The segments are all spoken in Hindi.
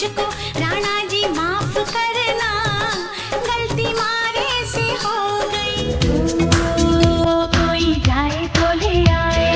मुझको राणा जी माफ करना, गलती मारे से हो गई। कोई जाए तो ले आए।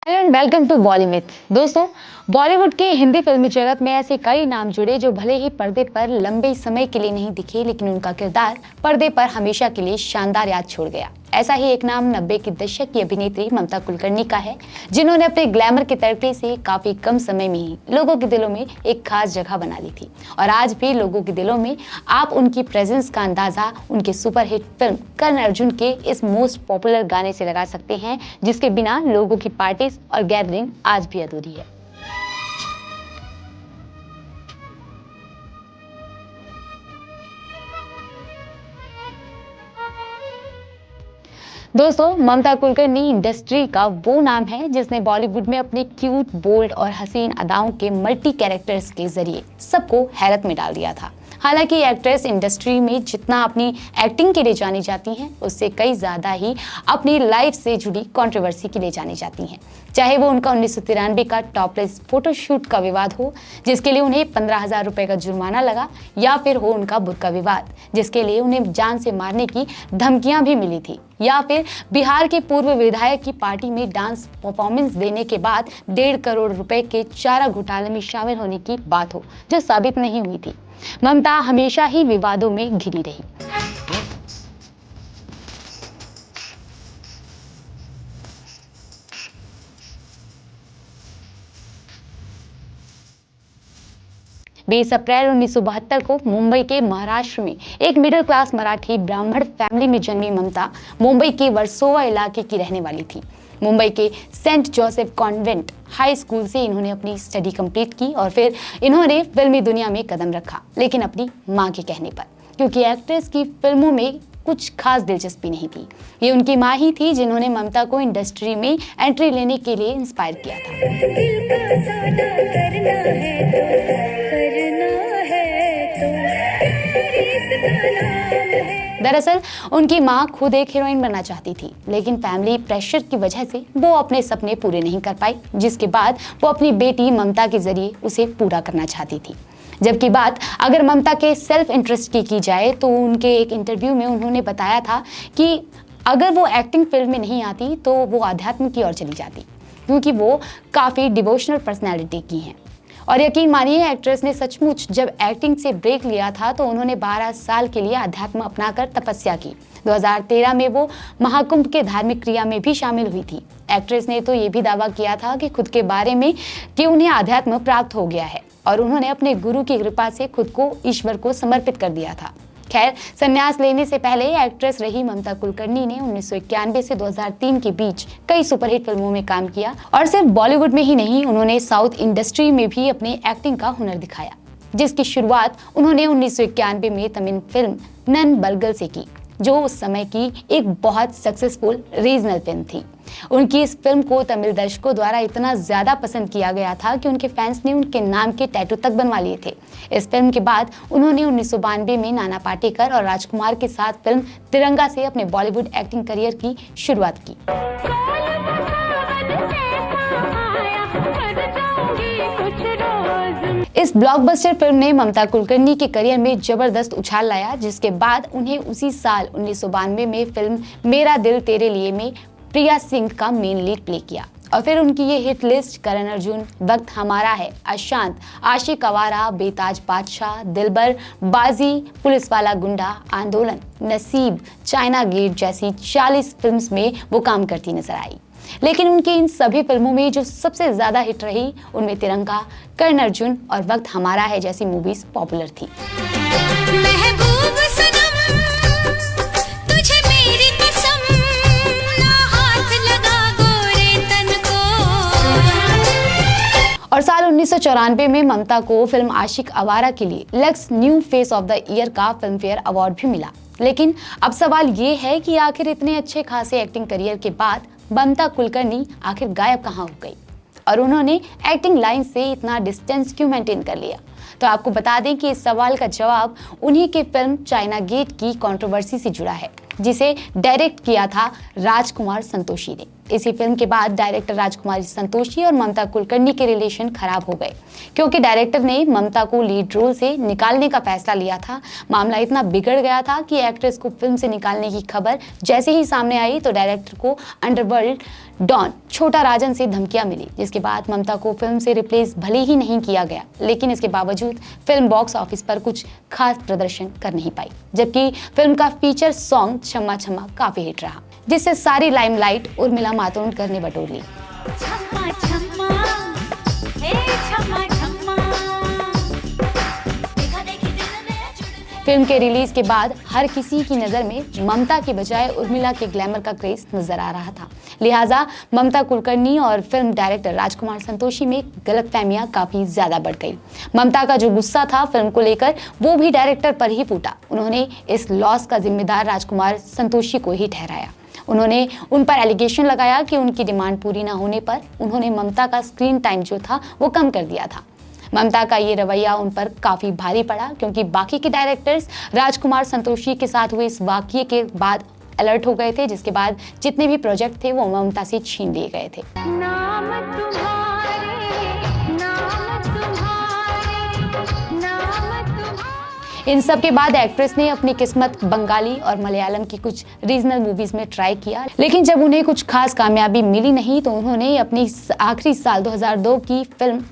And welcome to Bollymyth. दोस्तों, बॉलीवुड के हिंदी फिल्मी जगत में ऐसे कई नाम जुड़े जो भले ही पर्दे पर लंबे समय के लिए नहीं दिखे, लेकिन उनका किरदार पर्दे पर हमेशा के लिए शानदार याद छोड़ गया। ऐसा ही एक नाम 90 के दशक की अभिनेत्री ममता कुलकर्णी का है, जिन्होंने अपने ग्लैमर के तड़के से काफी कम समय में ही लोगों के दिलों में एक खास जगह बना ली थी। और आज भी लोगों के दिलों में आप उनकी प्रेजेंस का अंदाजा उनके सुपरहिट फिल्म कर्ण अर्जुन के इस मोस्ट पॉपुलर गाने से लगा सकते हैं, जिसके बिना लोगों की पार्टीज और गैदरिंग आज भी अधूरी है। दोस्तों, ममता कुलकर्णी इंडस्ट्री का वो नाम है जिसने बॉलीवुड में अपने क्यूट, बोल्ड और हसीन अदाओं के मल्टी कैरेक्टर्स के जरिए सबको हैरत में डाल दिया था। हालांकि एक्ट्रेस इंडस्ट्री में जितना अपनी एक्टिंग के लिए जानी जाती हैं, उससे कई ज़्यादा ही अपनी लाइफ से जुड़ी कंट्रोवर्सी के लिए जानी जाती हैं। चाहे वो उनका 1993 का टॉपलेस फोटोशूट का विवाद हो, जिसके लिए उन्हें 15,000 रुपए का जुर्माना लगा, या फिर हो उनका बुर्का विवाद, जिसके लिए उन्हें जान से मारने की धमकियां भी मिली थी, या फिर बिहार के पूर्व विधायक की पार्टी में डांस परफॉर्मेंस देने के बाद 1.5 करोड़ रुपए के चारा घोटाले में शामिल होने की बात हो, जो साबित नहीं हुई थी। ममता हमेशा ही विवादों में घिरी रही। बीस अप्रैल 1972 को मुंबई के महाराष्ट्र में एक मिडिल क्लास मराठी ब्राह्मण फैमिली में जन्मी ममता मुंबई के वर्सोवा इलाके की रहने वाली थी। मुंबई के saint Joseph convent high school से इन्होंने अपनी स्टडी कंप्लीट की और फिर इन्होंने फिल्मी दुनिया में कदम रखा, लेकिन अपनी मां के कहने पर, क्योंकि एक्ट्रेस की फिल्मों में कुछ खास दिलचस्पी नहीं थी। ये उनकी मां ही थी जिन्होंने ममता को इंडस्ट्री में एंट्री लेने के लिए इंस्पायर किया था। दरअसल उनकी मां खुद एक हीरोइन बनना चाहती थी, लेकिन फैमिली प्रेशर की वजह से वो अपने सपने पूरे नहीं कर पाई, जिसके बाद वो अपनी बेटी ममता के जरिए उसे पूरा करना चाहती थी। जबकि बात अगर ममता के सेल्फ इंटरेस्ट की जाए तो उनके एक इंटरव्यू में उन्होंने बताया था कि अगर वो एक्टिंग फील्ड में नहीं आती तो वो आध्यात्म की ओर चली जाती, क्योंकि वो काफ़ी डिवोशनल पर्सनैलिटी की हैं। और यकीन मानिए, एक्ट्रेस ने सचमुच जब एक्टिंग से ब्रेक लिया था तो उन्होंने 12 साल के लिए अध्यात्म अपनाकर तपस्या की। 2013 में वो महाकुंभ के धार्मिक क्रिया में भी शामिल हुई थी। एक्ट्रेस ने तो ये भी दावा किया था कि खुद के बारे में कि उन्हें अध्यात्म प्राप्त हो गया है और उन्होंने अपने गुरु की कृपा से खुद को ईश्वर को समर्पित कर दिया था। खैर, संन्यास लेने से पहले एक्ट्रेस रही ममता कुलकर्णी ने 1991 से 2003 के बीच कई सुपरहिट फिल्मों में काम किया और सिर्फ बॉलीवुड में ही नहीं, उन्होंने साउथ इंडस्ट्री में भी अपने एक्टिंग का हुनर दिखाया, जिसकी शुरुआत उन्होंने 1991 में तमिल फिल्म नन बलगल से की, जो उस समय की एक बहुत सक्सेसफुल रीजनल फिल्म थी। उनकी इस फिल्म को तमिल दर्शकों द्वारा इतना ज्यादा पसंद किया गया था कि उनके फैंस ने उनके नाम के टैटू तक बनवा लिए थे। इस फिल्म के बाद उन्होंने 1992 में नाना पाटेकर और राजकुमार के साथ फिल्म तिरंगा से अपने बॉलीवुड एक्टिंग करियर की शुरुआत की। इस ब्लॉकबस्टर फिल्म ने ममता कुलकर्णी के करियर में जबरदस्त उछाल लाया, जिसके बाद उन्हें उसी साल 1992 में फिल्म मेरा दिल तेरे लिए में प्रिया सिंह का मेन लीड प्ले किया। और फिर उनकी ये हिट लिस्ट करण अर्जुन, वक्त हमारा है, अशांत, आशिक आवारा, बेताज बादशाह, दिलबर, बाजी, पुलिस वाला गुंडा, आंदोलन, नसीब, चाइना गेट जैसी 40 फिल्म्स में वो काम करती नजर आई। लेकिन उनकी इन सभी फिल्मों में जो सबसे ज्यादा हिट रही, उनमें तिरंगा, कर्ण अर्जुन और वक्त हमारा है जैसी मूवीज पॉपुलर थी। और साल 1994 में ममता को फिल्म आशिक आवारा के लिए lux new face of the year का फिल्म फेयर अवार्ड भी मिला। लेकिन अब सवाल ये है कि आखिर इतने अच्छे खासे एक्टिंग करियर के बाद ममता कुलकर्णी आखिर गायब कहाँ हो गई। और उन्होंने एक्टिंग लाइन से इतना डिस्टेंस क्यों मेंटेन कर लिया? तो आपको बता दें कि इस सवाल का जवाब उन्हीं की फिल्म चाइना गेट की कंट्रोवर्सी से जुड़ा है, जिसे डायरेक्ट किया था राजकुमार संतोषी ने। इसी फिल्म के बाद डायरेक्टर राजकुमार संतोषी और ममता कुलकर्णी के रिलेशन खराब हो गए, क्योंकि डायरेक्टर ने ममता को लीड रोल से निकालने का फैसला लिया था। मामला इतना बिगड़ गया था कि एक्ट्रेस को फिल्म से निकालने की खबर जैसे ही सामने आई तो डायरेक्टर को अंडरवर्ल्ड डॉन छोटा राजन से धमकियां मिली, जिसके बाद ममता को फिल्म से रिप्लेस भले ही नहीं किया गया, लेकिन इसके बावजूद फिल्म बॉक्स ऑफिस पर कुछ खास प्रदर्शन कर नहीं पाई। जबकि फिल्म का फीचर सॉन्ग छम्मा छम्मा काफी हिट रहा, जिससे सारी लाइमलाइट उर्मिला मातोंडकर ने बटोर ली। छम्मा छम्मा हे छम्मा छम्मा देखा देखी दिल में जुड़। फिल्म के रिलीज के बाद हर किसी की नजर में ममता के बजाय उर्मिला के ग्लैमर का क्रेज नजर आ रहा था। लिहाजा ममता कुलकर्णी और फिल्म डायरेक्टर राजकुमार संतोषी में गलतफहमियां काफी ज्यादा बढ़ गई। ममता का जो गुस्सा था फिल्म को लेकर वो भी डायरेक्टर पर ही फूटा। उन्होंने इस लॉस का जिम्मेदार राजकुमार संतोषी को ही ठहराया। उन्होंने उन पर एलिगेशन लगाया कि उनकी डिमांड पूरी ना होने पर उन्होंने ममता का स्क्रीन टाइम जो था वो कम कर दिया था। ममता का ये रवैया उन पर काफी भारी पड़ा, क्योंकि बाकी के डायरेक्टर्स राजकुमार संतोषी के साथ हुए इस वाकये के बाद अलर्ट हो गए थे, जिसके बाद जितने भी प्रोजेक्ट थे वो ममता से छीन लिए गए थे। नाम तुम्हारे नाम तुम्हारे नाम तुम्हारे। इन सब के बाद एक्ट्रेस ने अपनी किस्मत बंगाली और मलयालम की कुछ रीजनल मूवीज में ट्राई किया, लेकिन जब उन्हें कुछ खास कामयाबी मिली नहीं तो उन्होंने अपनी आखिरी साल 2002 की फिल्म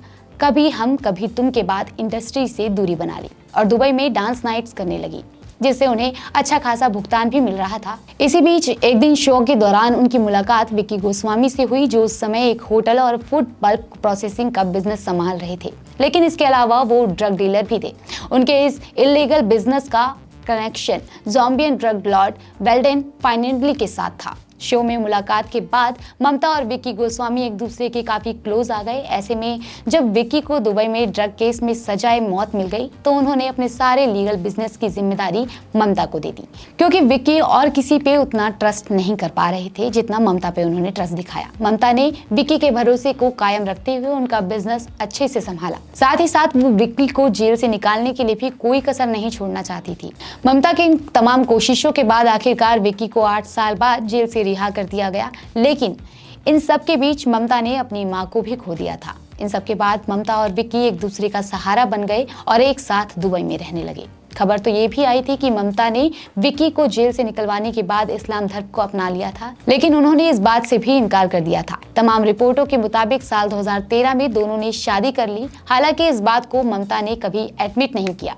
कभी हम कभी तुम के बाद इंडस्ट्री से दूरी बना ली और दुबई में डांस नाइट्स करने लगी, जिससे उन्हें अच्छा खासा भुगतान भी मिल रहा था। इसी बीच एक दिन शो के दौरान उनकी मुलाकात विक्की गोस्वामी से हुई, जो उस समय एक होटल और फूड बल्क प्रोसेसिंग का बिजनेस संभाल रहे थे, लेकिन इसके अलावा वो ड्रग डीलर भी थे। उनके इस इलीगल बिजनेस का कनेक्शन ज़ॉम्बियन ड्रग लॉर्ड वेल्डेन फाइनेंडली के साथ था। शो में मुलाकात के बाद ममता और विक्की गोस्वामी एक दूसरे के काफी क्लोज आ गए। ऐसे में जब विक्की को दुबई में ड्रग केस में सजाए मौत मिल गई तो उन्होंने अपने सारे लीगल बिजनेस की जिम्मेदारी ममता को दे दी, क्योंकि विक्की और किसी पे उतना ट्रस्ट नहीं कर पा रहे थे जितना ममता पे उन्होंने ट्रस्ट दिखाया। ममता ने विक्की के भरोसे को कायम रखते हुए उनका बिजनेस अच्छे से संभाला। साथ ही साथ वो विक्की को जेल से निकालने के लिए भी कोई कसर नहीं छोड़ना चाहती थी। ममता की इन तमाम कोशिशों के बाद आखिरकार विक्की को 8 साल बाद जेल से रिहा कर दिया गया, लेकिन इन सब के बीच ममता ने अपनी मां को भी खो दिया था। इन सब के बाद ममता और विक्की एक दूसरे का सहारा बन गए और एक साथ दुबई में रहने लगे। खबर तो ये भी आई थी कि ममता ने विक्की को जेल से निकलवाने के बाद इस्लाम धर्म को अपना लिया था, लेकिन उन्होंने इस बात से भी इनकार कर दिया था। तमाम रिपोर्टों के मुताबिक साल 2013 में दोनों ने शादी कर ली। हालांकि इस बात को ममता ने कभी एडमिट नहीं किया।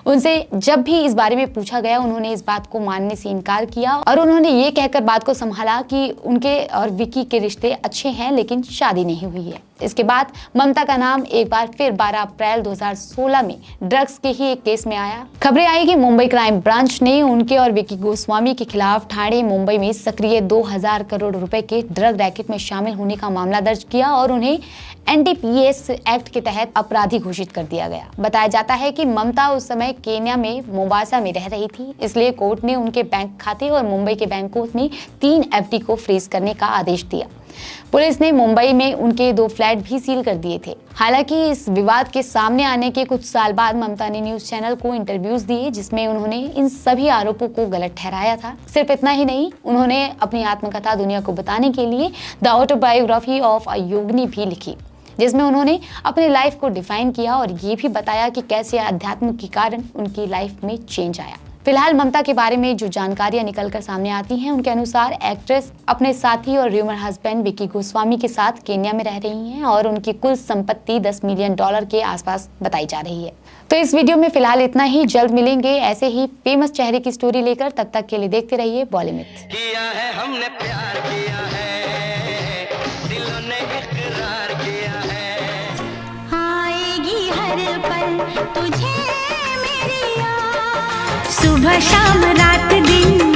उनसे जब भी इस बारे में पूछा गया उन्होंने इस बात को मानने से इनकार किया और उन्होंने ये कहकर बात को संभाला कि उनके और विक्की के रिश्ते अच्छे हैं लेकिन शादी नहीं हुई है। इसके बाद ममता का नाम एक बार फिर 12 अप्रैल 2016 में ड्रग्स के ही एक केस में आया। खबरें आई कि मुंबई क्राइम ब्रांच ने उनके और विक्की गोस्वामी के खिलाफ ठाणे मुंबई में सक्रिय 2000 करोड़ रुपए के ड्रग रैकेट में शामिल होने का मामला दर्ज किया और उन्हें NDPS एक्ट के तहत अपराधी घोषित कर दिया गया। बताया जाता है कि ममता उस समय केन्या में मोम्बासा में रह रही थी, इसलिए कोर्ट ने उनके बैंक खाते और मुंबई के बैंकों में 3 FD को फ्रीज करने का आदेश दिया। पुलिस ने मुंबई में उनके 2 फ्लैट भी सील कर दिए थे। हालांकि इस विवाद के सामने आने के कुछ साल बाद ममता ने न्यूज चैनल को इंटरव्यूज दिए जिसमें उन्होंने इन सभी आरोपों को गलत ठहराया था। सिर्फ इतना ही नहीं, उन्होंने अपनी आत्मकथा दुनिया को बताने के लिए द ऑटोबायोग्राफी ऑफ अ योगिनी भी लिखी, जिसमें उन्होंने अपनी लाइफ को डिफाइन किया और ये भी बताया कि कैसे अध्यात्म के कारण उनकी लाइफ में चेंज आया। फिलहाल ममता के बारे में जो जानकारियां निकलकर सामने आती हैं उनके अनुसार एक्ट्रेस अपने साथी और रूमर हस्बैंड विक्की गोस्वामी के साथ केन्या में रह रही हैं और उनकी कुल संपत्ति $10 मिलियन के आसपास बताई जा रही है। तो इस वीडियो में फिलहाल इतना ही। जल्द मिलेंगे ऐसे ही फेमस चेहरे की स्टोरी लेकर, तब तक के लिए देखते रहिए बॉलीवुड। किया है हमने प्यार किया है, दिलों ने इकरार किया है। आएगी हर पल तुझे मेरी याद, सुबह शाम रात दिन